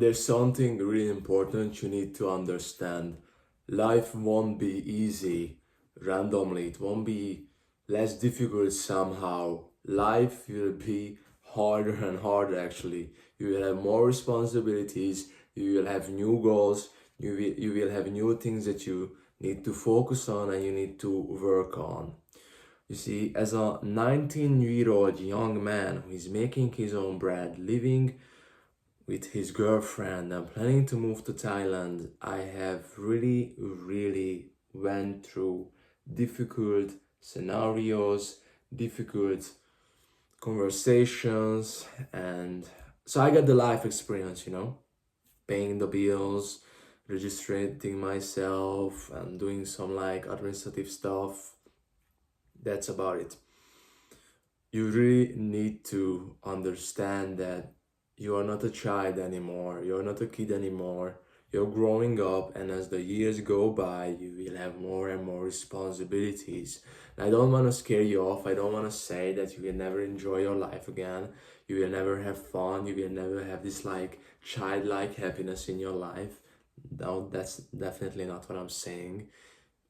There's something really important you need to understand. Life won't be easy randomly, it won't be less difficult somehow. Life will be harder and harder actually. You will have more responsibilities, you will have new goals, you will have new things that you need to focus on and you need to work on. You see, as a 19-year-old young man who is making his own bread, living with his girlfriend and planning to move to Thailand, I have really went through difficult scenarios, difficult conversations, and so I got the life experience, paying the bills, registering myself, and doing some like administrative stuff. That's about it. You really need to understand that you are not a child anymore, you're not a kid anymore. You're growing up, and as the years go by, you will have more and more responsibilities. And I don't want to scare you off. I don't want to say that you will never enjoy your life again. You will never have fun. You will never have this like childlike happiness in your life. No, that's definitely not what I'm saying.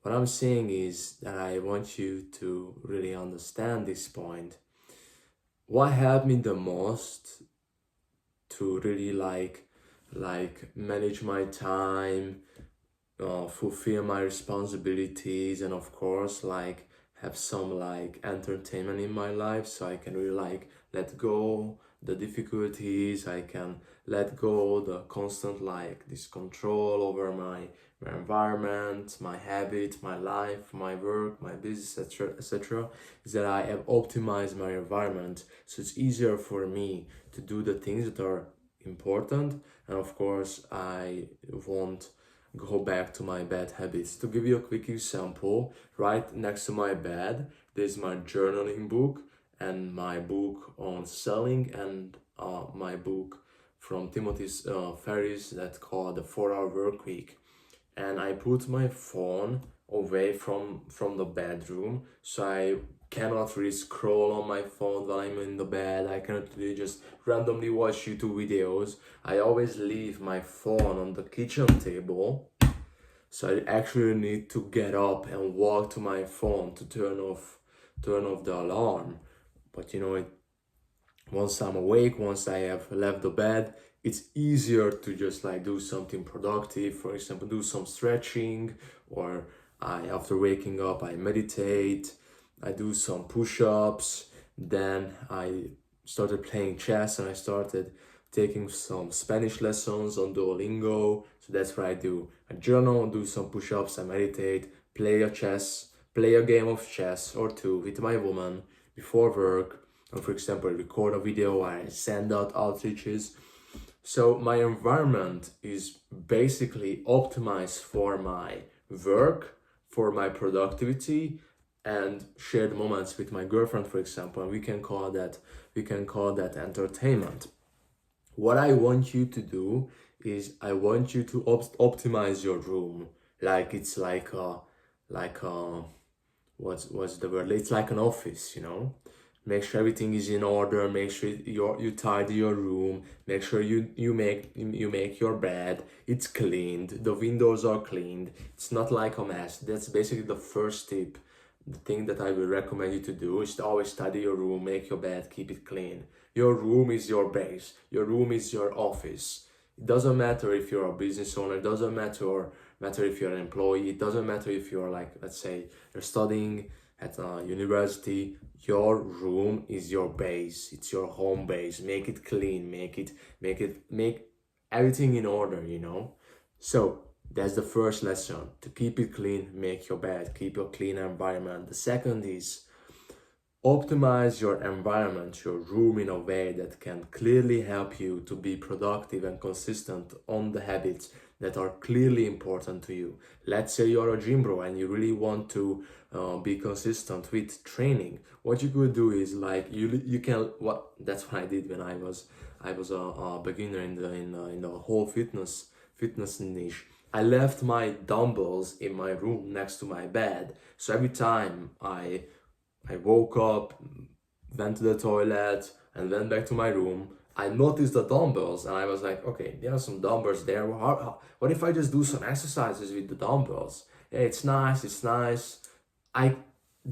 What I'm saying is that I want you to really understand this point. What helped me the most to really like manage my time, fulfill my responsibilities, and of course like have some like entertainment in my life, so I can really like let go the difficulties. I can let go the constant like this control over my environment, my habit, my life, my work, my business, etc. Is that I have optimized my environment, so it's easier for me to do the things that are important. And of course I won't go back to my bad habits. To give you a quick example, right next to my bed there's my journaling book and my book on selling, and my book from Timothy Ferris that called The 4 Hour Work Week. And I put my phone away from the bedroom, so I cannot really scroll on my phone while I'm in the bed. I cannot really just randomly watch YouTube videos. I always leave my phone on the kitchen table, so I actually need to get up and walk to my phone to turn off the alarm. But once I'm awake, once I have left the bed, it's easier to just like do something productive. For example, do some stretching, or after waking up, I meditate, I do some push-ups. Then I started playing chess and I started taking some Spanish lessons on Duolingo. So that's what I do. I journal, do some push-ups, I meditate, play a game of chess or two with my woman before work, or for example, record a video where I send out outreaches. So my environment is basically optimized for my work, for my productivity, and shared moments with my girlfriend, for example. And we can call that entertainment. What I want you to do is I want you to optimize your room, like it's like what's the word? It's like an office. Make sure everything is in order. Make sure you tidy your room. Make sure you make your bed. It's cleaned. The windows are cleaned. It's not like a mess. That's basically the first tip. The thing that I will recommend you to do is to always tidy your room, make your bed, keep it clean. Your room is your base. Your room is your office. It doesn't matter if you're a business owner. It doesn't matter if you're an employee. It doesn't matter if you're like, let's say, you're studying at a university. Your room is your base. It's your home base. Make it clean. Make everything in order. So that's the first lesson. To keep it clean, make your bed, keep a clean environment. The second is optimize your environment, your room, in a way that can clearly help you to be productive and consistent on the habits that are clearly important to you. Let's say you're a gym bro and you really want to be consistent with training. What you could do is like you can what that's what I did when I was a beginner in the whole fitness niche. I left my dumbbells in my room next to my bed, so every time I woke up, went to the toilet, and went back to my room, I noticed the dumbbells and I was like, okay, there are some dumbbells there. What if I just do some exercises with the dumbbells? Yeah, it's nice, it's nice. I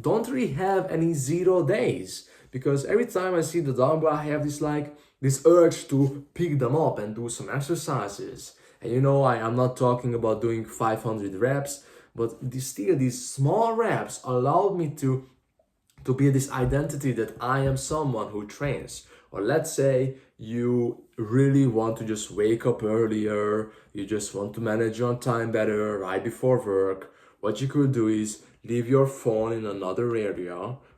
don't really have any 0 days because every time I see the dumbbell, I have this urge to pick them up and do some exercises. And I am not talking about doing 500 reps, but these small reps allowed me to be this identity that I am someone who trains. Or let's say you really want to just wake up earlier, you just want to manage your time better right before work. What you could do is leave your phone in another area,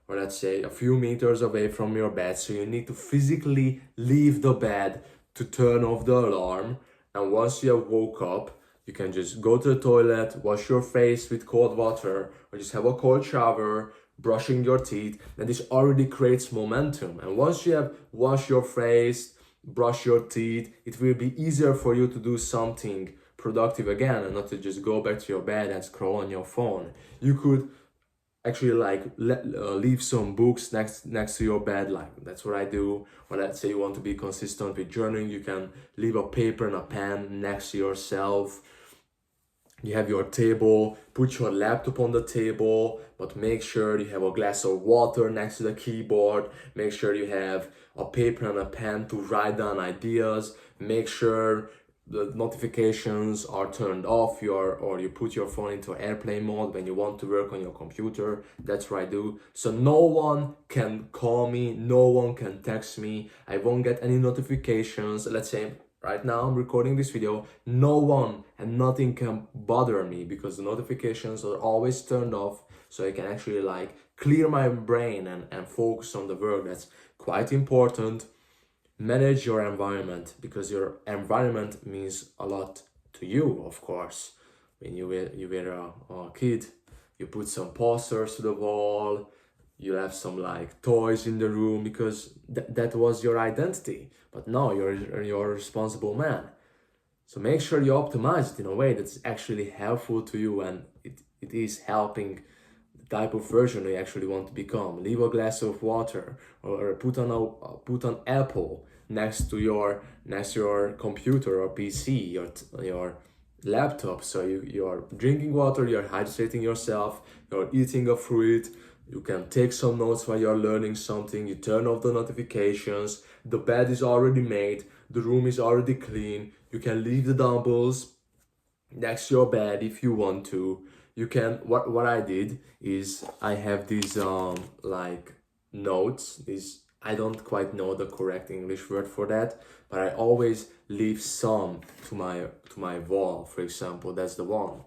or let's say a few meters away from your bed. So you need to physically leave the bed to turn off the alarm. And once you have woke up, you can just go to the toilet, wash your face with cold water, or just have a cold shower, brushing your teeth, and this already creates momentum. And once you have washed your face, brush your teeth, it will be easier for you to do something productive again and not to just go back to your bed and scroll on your phone. You could actually leave some books next to your bed, like that's what I do. Or let's say you want to be consistent with journaling, you can leave a paper and a pen next to yourself. You have your table, put your laptop on the table, but make sure you have a glass of water next to the keyboard. Make sure you have a paper and a pen to write down ideas. Make sure the notifications are turned off, or you put your phone into airplane mode when you want to work on your computer. That's what I do. So no one can call me, no one can text me. I won't get any notifications. Let's say right now I'm recording this video, no one and nothing can bother me because the notifications are always turned off, so I can actually clear my brain and focus on the work. That's quite important. Manage your environment, because your environment means a lot to you, of course. When you were a kid, you put some posters to the wall, you have some toys in the room because that was your identity. But now you're a responsible man. So make sure you optimize it in a way that's actually helpful to you, and it is helping the type of version you actually want to become. Leave a glass of water, or put an apple next to your computer or PC, your laptop. So you're drinking water, you're hydrating yourself, you're eating a fruit. You can take some notes while you're learning something. You turn off the notifications. The bed is already made. The room is already clean. You can leave the dumbbells next to your bed if you want to. You can. What I did is I have these notes. These, I don't quite know the correct English word for that, but I always leave some to my wall. For example, that's the one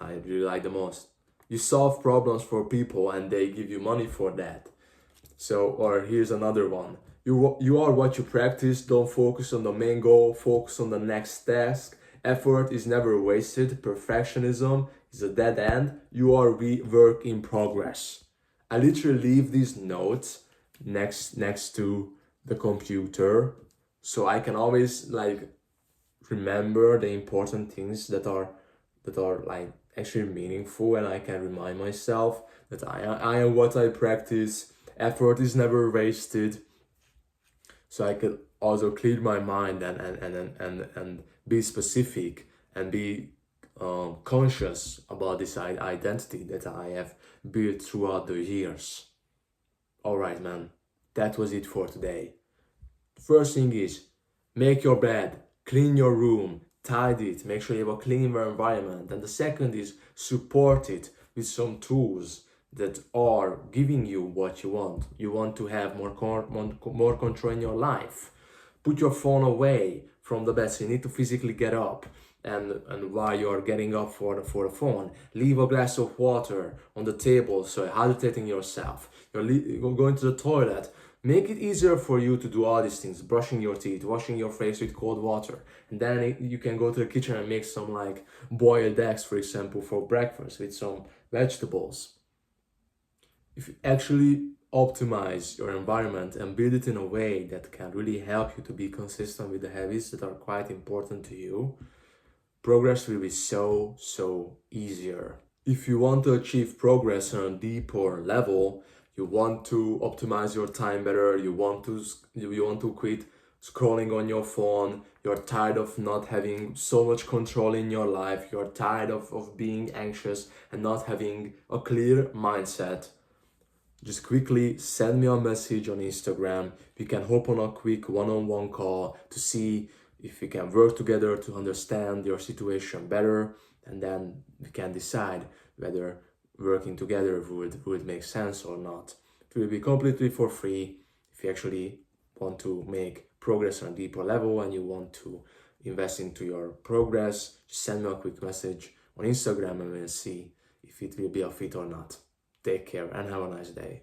I really like the most. You solve problems for people and they give you money for that. So, or here's another one. You are what you practice. Don't focus on the main goal, focus on the next task. Effort is never wasted. Perfectionism is a dead end. You are work in progress. I literally leave these notes next to the computer, so I can always remember the important things that are actually meaningful, and I can remind myself that I am what I practice. Effort is never wasted. So I could also clear my mind and be specific and be conscious about this identity that I have built throughout the years. All right, man, that was it for today. First thing is, make your bed, clean your room, tidy it, make sure you have a clean environment. And the second is, support it with some tools that are giving you what you want. You want to have more control in your life. Put your phone away from the bed, so you need to physically get up. And while you're getting up for the phone, leave a glass of water on the table, so you're hydrating yourself. You're going to the toilet. Make it easier for you to do all these things: brushing your teeth, washing your face with cold water, and then you can go to the kitchen and make some boiled eggs, for example, for breakfast with some vegetables. If you actually optimize your environment and build it in a way that can really help you to be consistent with the habits that are quite important to you, progress will be so easier. If you want to achieve progress on a deeper level, you want to optimize your time better, you want to quit scrolling on your phone, you're tired of not having so much control in your life, you're tired of being anxious and not having a clear mindset, just quickly send me a message on Instagram. We can hop on a quick one-on-one call to see if we can work together to understand your situation better, and then we can decide whether working together would make sense or not. It will be completely for free. If you actually want to make progress on a deeper level and you want to invest into your progress, just send me a quick message on Instagram and we'll see if it will be a fit or not. Take care and have a nice day.